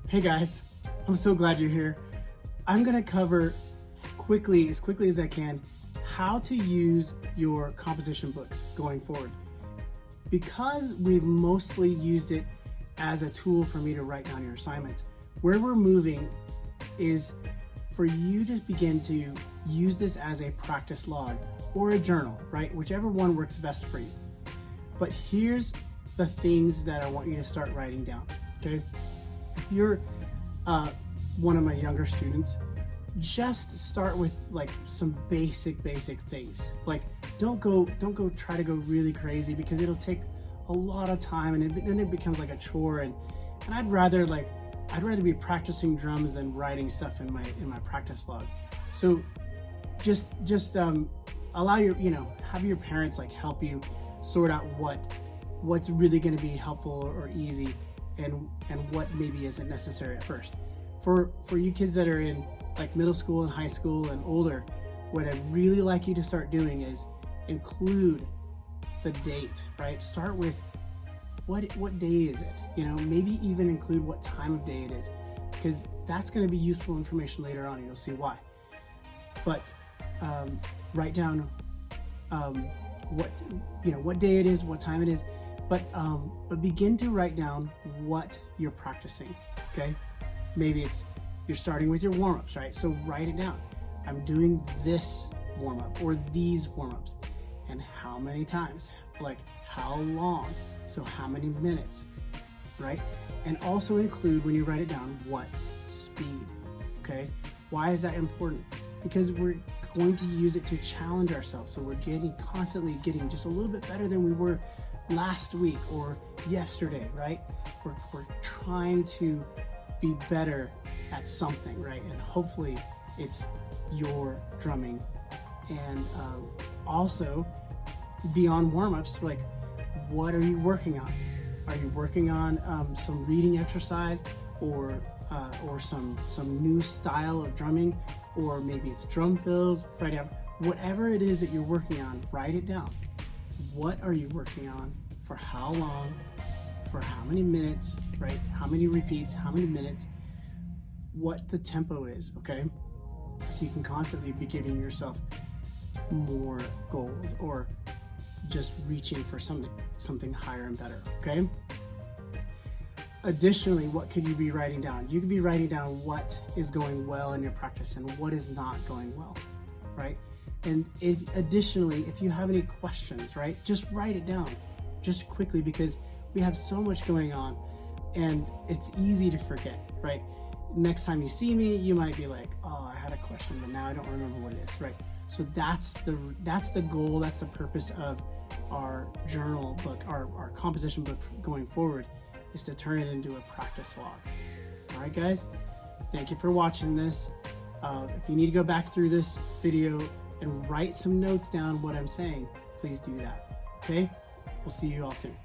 Hey guys, I'm so glad you're here. I'm gonna cover as quickly as I can, how to use your composition books going forward. Because we've mostly used it as a tool for me to write down your assignments, where we're moving is for you to begin to use this as a practice log or a journal, right? Whichever one works best for you. But here's the things that I want you to start writing down, okay? If you're one of my younger students, just start with like some basic things. Like don't go try to go really crazy, because it'll take a lot of time and then it becomes like a chore, and I'd rather be practicing drums than writing stuff in my practice log. So just allow have your parents like help you sort out what's really going to be helpful or easy, and what maybe isn't necessary at first. For you kids that are in like middle school and high school and older, what I'd really like you to start doing is include the date, right? Start with what day is it? Maybe even include what time of day it is, because that's going to be useful information later on, and you'll see why. But write down what day it is, what time it is, but begin to write down what you're practicing. Okay, maybe you're starting with your warm-ups, right? So write it down. I'm doing this warm-up or these warm-ups, and how many times, like how long, so how many minutes, right? And also include, when you write it down, what speed. Okay, why is that important? Because we're going to use it to challenge ourselves, so we're constantly getting just a little bit better than we were last week or yesterday, right? We're trying to be better at something, right? And hopefully it's your drumming. And also beyond warm-ups, like what are you working on? Are you working on some reading exercise, or some new style of drumming, or maybe it's drum fills, right? Whatever it is that you're working on, write it down. What are you working on? For how long? For how many minutes, right? How many repeats? How many minutes? What the tempo is, okay? So you can constantly be giving yourself more goals, or just reaching for something higher and better, okay? Additionally, what could you be writing down? You could be writing down what is going well in your practice and what is not going well, right? And additionally, if you have any questions, right, just write it down just quickly, because we have so much going on and it's easy to forget, right? Next time you see me, you might be like, oh, I had a question, but now I don't remember what it is, right? So that's the goal, that's the purpose of our journal book, our composition book going forward, is to turn it into a practice log. All right, guys, thank you for watching this. If you need to go back through this video and write some notes down what I'm saying, please do that, okay? We'll see you all soon.